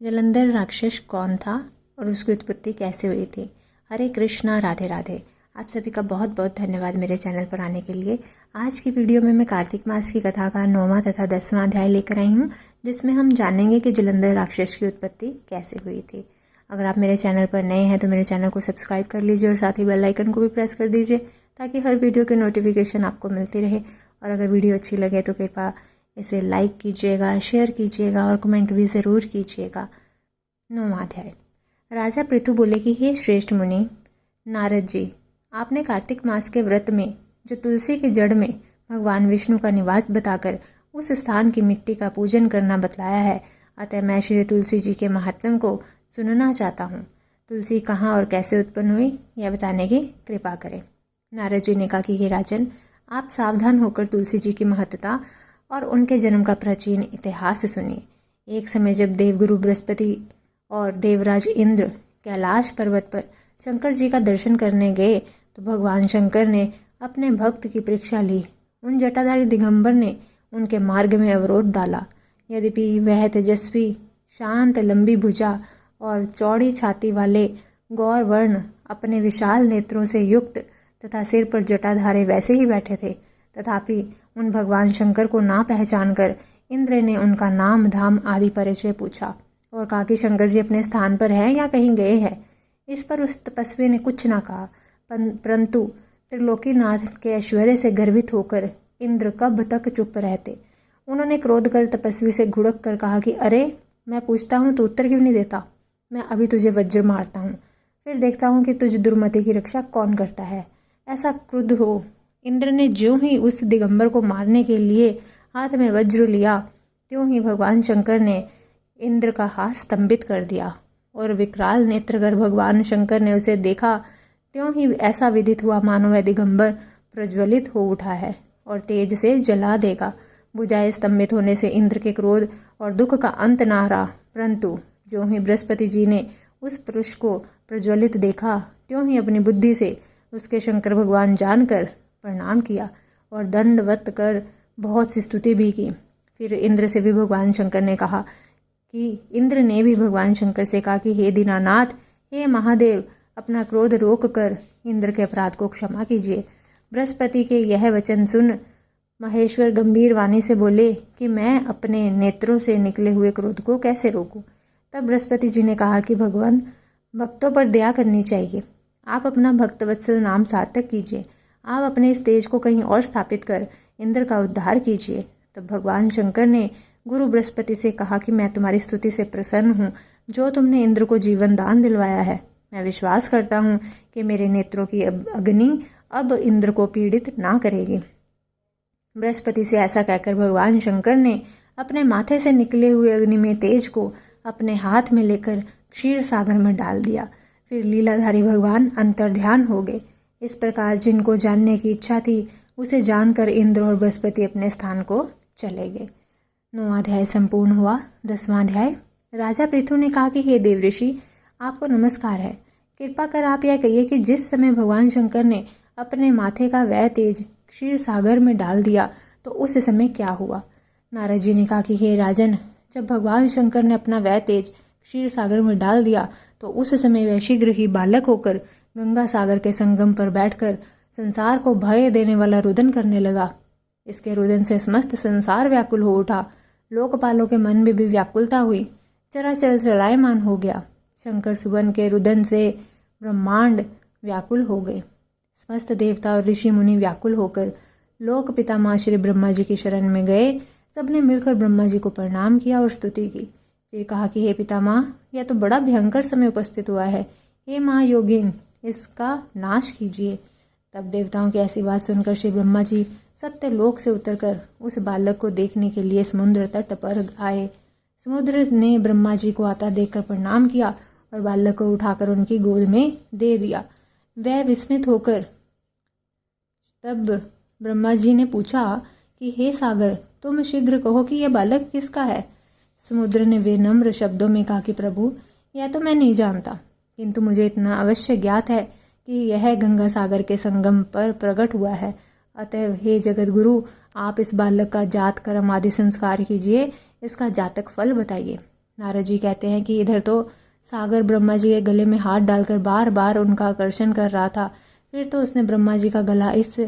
जलंधर राक्षस कौन था और उसकी उत्पत्ति कैसे हुई थी। हरे कृष्णा, राधे राधे। आप सभी का बहुत बहुत धन्यवाद मेरे चैनल पर आने के लिए। आज की वीडियो में मैं कार्तिक मास की कथा का 9वां तथा 10वां अध्याय लेकर आई हूँ, जिसमें हम जानेंगे कि जलंधर राक्षस की उत्पत्ति कैसे हुई थी। अगर आप मेरे चैनल पर नए हैं तो मेरे चैनल को सब्सक्राइब कर लीजिए और साथ ही बेल आइकन को भी प्रेस कर दीजिए, ताकि हर वीडियो की नोटिफिकेशन आपको मिलती रहे। और अगर वीडियो अच्छी लगे तो कृपया इसे लाइक कीजिएगा, शेयर कीजिएगा और कमेंट भी ज़रूर कीजिएगा। 9वां अध्याय। राजा पृथु बोले कि हे श्रेष्ठ मुनि नारद जी, आपने कार्तिक मास के व्रत में जो तुलसी की जड़ में भगवान विष्णु का निवास बताकर उस स्थान की मिट्टी का पूजन करना बतलाया है, अतः मैं श्री तुलसी जी के महात्म्य को सुनना चाहता हूँ। तुलसी कहाँ और कैसे उत्पन्न हुई, यह बताने की कृपा करें। नारद जी ने कहा कि हे राजन, आप सावधान होकर तुलसी जी की महत्ता और उनके जन्म का प्राचीन इतिहास सुनिए। एक समय जब देवगुरु बृहस्पति और देवराज इंद्र कैलाश पर्वत पर शंकर जी का दर्शन करने गए तो भगवान शंकर ने अपने भक्त की परीक्षा ली। उन जटाधारी दिगंबर ने उनके मार्ग में अवरोध डाला। यद्यपि वह तेजस्वी, शांत, लंबी भुजा और चौड़ी छाती वाले गौर वर्ण अपने विशाल नेत्रों से युक्त तथा सिर पर जटाधारे वैसे ही बैठे थे, तथापि उन भगवान शंकर को ना पहचान कर इंद्र ने उनका नाम धाम आदि परिचय पूछा और कहा कि शंकर जी अपने स्थान पर हैं या कहीं गए हैं। इस पर उस तपस्वी ने कुछ ना कहा, परंतु त्रिलोकीनाथ के ऐश्वर्य से गर्वित होकर इंद्र कब तक चुप रहते। उन्होंने क्रोध कर तपस्वी से घुड़क कर कहा कि अरे, मैं पूछता हूँ तो उत्तर क्यों नहीं देता। मैं अभी तुझे वज्र मारता हूँ, फिर देखता हूँ कि तुझ दुर्मति की रक्षा कौन करता है। ऐसा क्रुद्ध हो इंद्र ने ज्यों ही उस दिगंबर को मारने के लिए हाथ में वज्र लिया, त्यों ही भगवान शंकर ने इंद्र का हाथ स्तंभित कर दिया और विकराल नेत्र कर भगवान शंकर ने उसे देखा, त्यों ही ऐसा विदित हुआ मानो वह दिगंबर प्रज्वलित हो उठा है और तेज से जला देगा। भुजाएं स्तंभित होने से इंद्र के क्रोध और दुख का अंत ना रहा, परंतु जो ही बृहस्पति जी ने उस पुरुष को प्रज्वलित देखा, त्यों ही अपनी बुद्धि से उसके शंकर भगवान जानकर प्रणाम किया और दंडवत कर बहुत सी स्तुति भी की। फिर इंद्र से भी भगवान शंकर ने कहा कि इंद्र ने भी भगवान शंकर से कहा कि हे दीनानाथ, हे महादेव, अपना क्रोध रोक कर इंद्र के अपराध को क्षमा कीजिए। बृहस्पति के यह वचन सुन महेश्वर गंभीर वाणी से बोले कि मैं अपने नेत्रों से निकले हुए क्रोध को कैसे रोकूं। तब बृहस्पति जी ने कहा कि भगवान, भक्तों पर दया करनी चाहिए। आप अपना भक्तवत्सल नाम सार्थक कीजिए। आप अपने इस तेज को कहीं और स्थापित कर इंद्र का उद्धार कीजिए। तब भगवान शंकर ने गुरु बृहस्पति से कहा कि मैं तुम्हारी स्तुति से प्रसन्न हूँ, जो तुमने इंद्र को जीवन दान दिलवाया है। मैं विश्वास करता हूँ कि मेरे नेत्रों की अग्नि अब इंद्र को पीड़ित ना करेगी। बृहस्पति से ऐसा कहकर भगवान शंकर ने अपने माथे से निकले हुए अग्नि में तेज को अपने हाथ में लेकर क्षीर सागर में डाल दिया। फिर लीलाधारी भगवान अंतर्ध्यान हो गए। इस प्रकार जिनको जानने की इच्छा थी उसे जानकर इंद्र और बृहस्पति अपने स्थान को चले गए। 9वां अध्याय संपूर्ण हुआ। 10वां अध्याय। राजा पृथु ने कहा कि हे देवऋषि, आपको नमस्कार है। कृपा कर आप यह कहिए कि जिस समय भगवान शंकर ने अपने माथे का वह तेज क्षीर सागर में डाल दिया तो उस समय क्या हुआ। नारद जी ने कहा कि हे राजन, जब भगवान शंकर ने अपना वह तेज क्षीर सागर में डाल दिया तो उस समय वह शीघ्र ही बालक होकर गंगा सागर के संगम पर बैठकर संसार को भय देने वाला रुदन करने लगा। इसके रुदन से समस्त संसार व्याकुल हो उठा। लोकपालों के मन में भी व्याकुलता हुई। चराचर चलायमान हो गया। शंकर सुबन के रुदन से ब्रह्मांड व्याकुल हो गए। समस्त देवता और ऋषि मुनि व्याकुल होकर लोक पितामह श्री ब्रह्मा जी की शरण में गए। सबने मिलकर ब्रह्मा जी को प्रणाम किया और स्तुति की। फिर कहा कि हे पितामह, यह तो बड़ा भयंकर समय उपस्थित हुआ है। हे महायोगिन, इसका नाश कीजिए। तब देवताओं की ऐसी बात सुनकर श्री ब्रह्मा जी सत्य लोक से उतरकर उस बालक को देखने के लिए समुद्र तट पर आए। समुद्र ने ब्रह्मा जी को आता देखकर प्रणाम किया और बालक को उठाकर उनकी गोद में दे दिया। वह विस्मित होकर तब ब्रह्मा जी ने पूछा कि हे सागर, तुम शीघ्र कहो कि यह बालक किसका है। समुद्र ने विनम्र शब्दों में कहा कि प्रभु, यह तो मैं नहीं जानता, किंतु मुझे इतना अवश्य ज्ञात है कि यह गंगा सागर के संगम पर प्रकट हुआ है। अतः हे जगत गुरु, आप इस बालक का जात कर्म आदि संस्कार कीजिए, इसका जातक फल बताइए। नारद जी कहते हैं कि इधर तो सागर ब्रह्मा जी के गले में हाथ डालकर बार बार उनका आकर्षण कर रहा था, फिर तो उसने ब्रह्मा जी का गला इस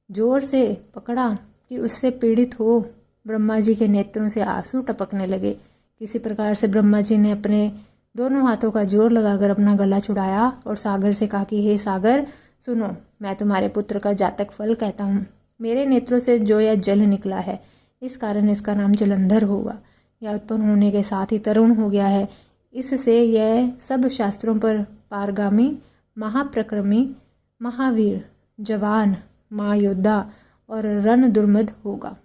जोर से पकड़ा कि उससे पीड़ित हो ब्रह्मा जी के नेत्रों से आंसू टपकने लगे। किसी प्रकार से ब्रह्मा जी ने अपने दोनों हाथों का जोर लगाकर अपना गला छुड़ाया और सागर से कहा कि हे सागर सुनो, मैं तुम्हारे पुत्र का जातक फल कहता हूँ। मेरे नेत्रों से जो यह जल निकला है, इस कारण इसका नाम जलंधर होगा। यह उत्पन्न होने के साथ ही तरुण हो गया है। इससे यह सब शास्त्रों पर पारगामी, महाप्रक्रमी, महावीर, जवान, महायोद्धा और रण दुर्मद होगा।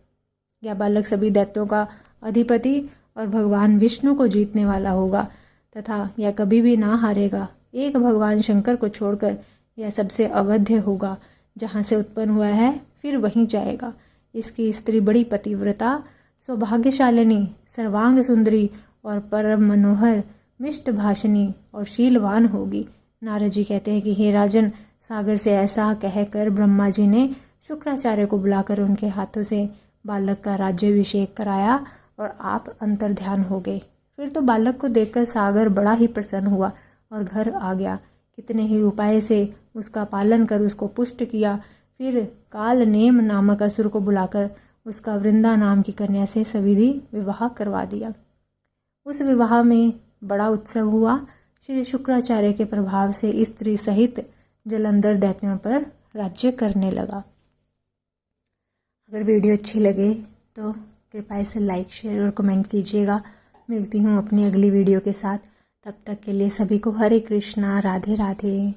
यह बालक सभी दैत्यों का अधिपति और भगवान विष्णु को जीतने वाला होगा तथा यह कभी भी ना हारेगा। एक भगवान शंकर को छोड़कर यह सबसे अवध्य होगा। जहाँ से उत्पन्न हुआ है फिर वहीं जाएगा। इसकी स्त्री बड़ी पतिव्रता, सौभाग्यशालिनी, सर्वांग सुंदरी और परम मनोहर, मिष्ट भाषिनी और शीलवान होगी। नारद जी कहते हैं कि हे राजन, सागर से ऐसा कहकर ब्रह्मा जी ने शुक्राचार्य को बुलाकर उनके हाथों से बालक का राज्याभिषेक कराया और आप अंतर्ध्यान हो गए। फिर तो बालक को देखकर सागर बड़ा ही प्रसन्न हुआ और घर आ गया। कितने ही उपाय से उसका पालन कर उसको पुष्ट किया। फिर काल नेम नामक असुर को बुलाकर उसका वृंदा नाम की कन्या से सविधि विवाह करवा दिया। उस विवाह में बड़ा उत्सव हुआ। श्री शुक्राचार्य के प्रभाव से स्त्री सहित जलंधर दैत्यों पर राज्य करने लगा। अगर वीडियो अच्छी लगे तो कृपया इसे लाइक, शेयर और कमेंट कीजिएगा। मिलती हूँ अपनी अगली वीडियो के साथ। तब तक के लिए सभी को हरे कृष्णा, राधे राधे।